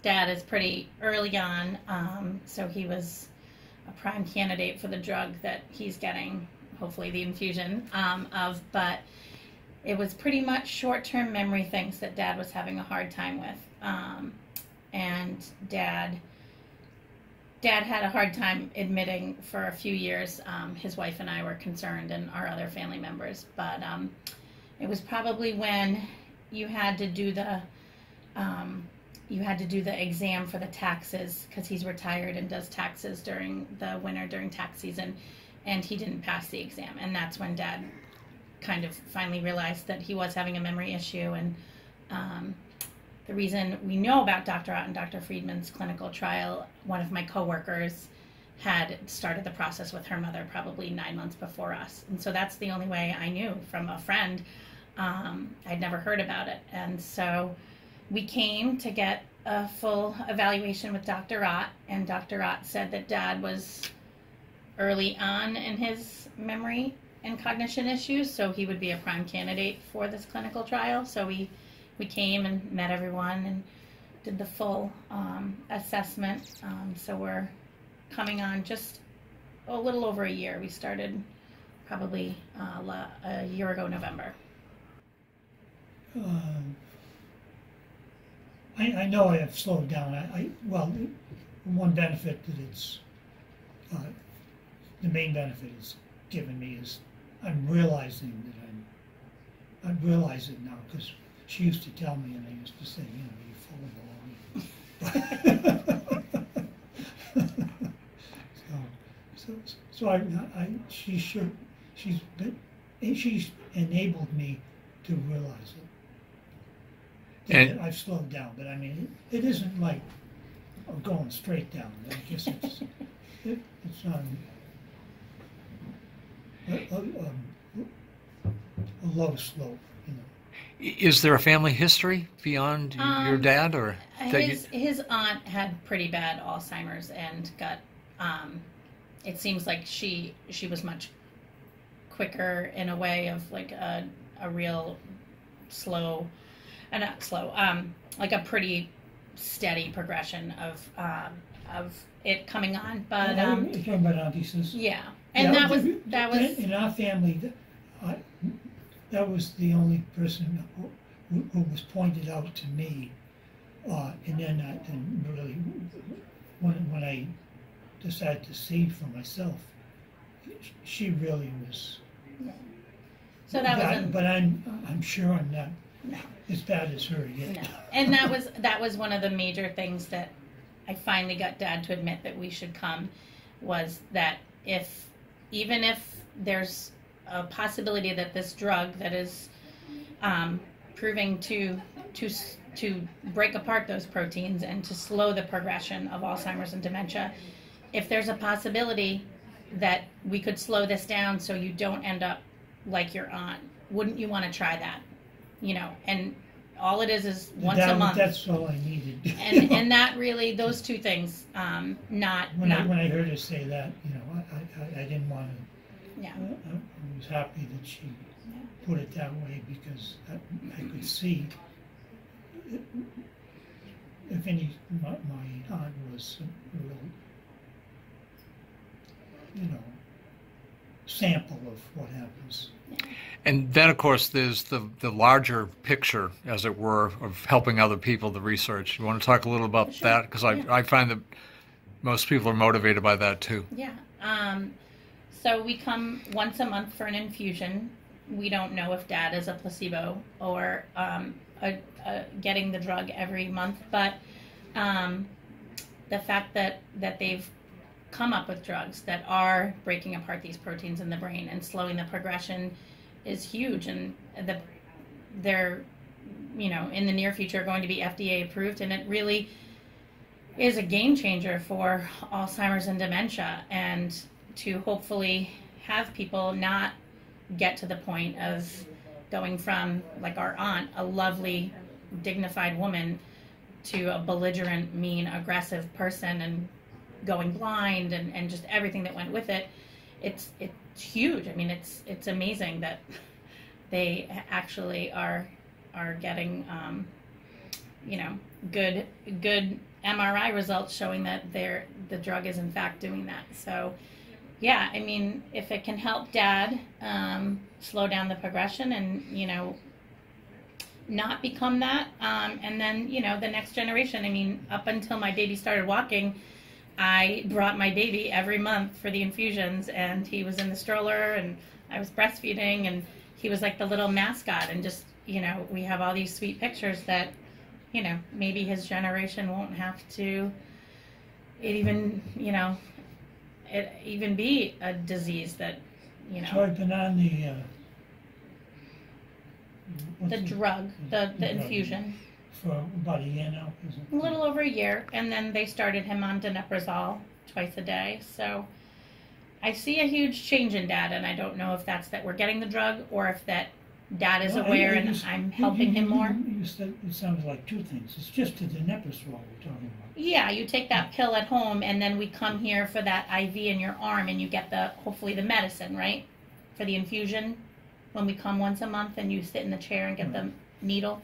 Dad is pretty early on, so he was a prime candidate for the drug that he's getting, hopefully the infusion of, but it was pretty much short-term memory things that Dad was having a hard time with. And Dad had a hard time admitting for a few years. His wife and I were concerned, and our other family members, but it was probably when you had to do the exam for the taxes, because he's retired and does taxes during the winter, during tax season, and he didn't pass the exam. And that's when Dad kind of finally realized that he was having a memory issue. And the reason we know about Dr. Ott and Dr. Friedman's clinical trial, one of my coworkers had started the process with her mother probably 9 months before us. And so that's the only way I knew from a friend. I'd never heard about it. And so we came to get a full evaluation with Dr. Ott, and Dr. Ott said that Dad was early on in his memory and cognition issues, so he would be a prime candidate for this clinical trial. So we came and met everyone and did the full assessment. So we're coming on just a little over a year. We started probably a year ago, November. I know I have slowed down. Well, one benefit that it's the main benefit it's given me is I'm realizing that I realize it now, because she used to tell me, and I used to say, you're full of baloney. She's enabled me to realize it. And I've slowed down, but I mean, it isn't like I'm going straight down. I guess it's not a low slope, you know. Is there a family history beyond your dad, or his aunt had pretty bad Alzheimer's and got? It seems like she was much quicker in a way of like a real slow. Not slow, like a pretty steady progression of it coming on. But you're talking about Auntie Sis? Yeah, and that was in our family. That was the only person who was pointed out to me, and then really when I decided to see for myself, she really was. Yeah. So that was. But I'm sure I'm not. No. As bad as her yet. No. And that was one of the major things that I finally got Dad to admit that we should come, was that even if there's a possibility that this drug that is proving to break apart those proteins and to slow the progression of Alzheimer's and dementia, if there's a possibility that we could slow this down so you don't end up like your aunt, wouldn't you want to try that? You know, and all it is once a month. That's all I needed. And that really, those two things, When I heard her say that, you know, I didn't want to. Yeah. I was happy that she put it that way, because I could see if my aunt was a real, you know, sample of what happens. Yeah. And then, of course, there's the larger picture, as it were, of helping other people, the research. You want to talk a little about that? Because I find that most people are motivated by that, too. Yeah. So we come once a month for an infusion. We don't know if Dad is a placebo or getting the drug every month. But the fact that they've come up with drugs that are breaking apart these proteins in the brain and slowing the progression is huge, and they're, you know, in the near future going to be FDA approved, and it really is a game changer for Alzheimer's and dementia, and to hopefully have people not get to the point of going from, like our aunt, a lovely, dignified woman, to a belligerent, mean, aggressive person, and going blind, and just everything that went with it. It's huge. I mean, it's amazing that they actually are getting, you know, good MRI results showing that the drug is in fact doing that. So, yeah, I mean, if it can help Dad slow down the progression and, you know, not become that, and then, you know, the next generation. I mean, up until my baby started walking, I brought my baby every month for the infusions, and he was in the stroller, and I was breastfeeding, and he was like the little mascot. And just, you know, we have all these sweet pictures that, you know, maybe his generation won't have to even be a disease that, you know. So I've been on the drug, the infusion. For about a year now, is it? A little over a year, and then they started him on donepezil twice a day. So I see a huge change in Dad, and I don't know if that's that we're getting the drug or if that Dad is aware and I'm helping him more. You said it sounded like two things. It's just the donepezil we're talking about. Yeah, you take that pill at home, and then we come here for that IV in your arm, and you get hopefully the medicine, right, for the infusion when we come once a month, and you sit in the chair and get the needle.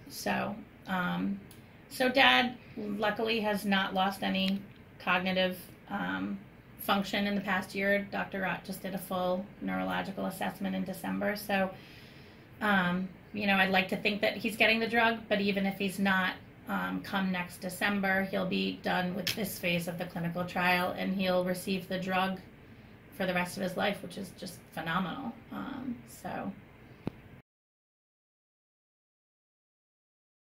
So, so Dad luckily has not lost any cognitive function in the past year. Dr. Rott just did a full neurological assessment in December. So, you know, I'd like to think that he's getting the drug, but even if he's not, come next December, he'll be done with this phase of the clinical trial, and he'll receive the drug for the rest of his life, which is just phenomenal. So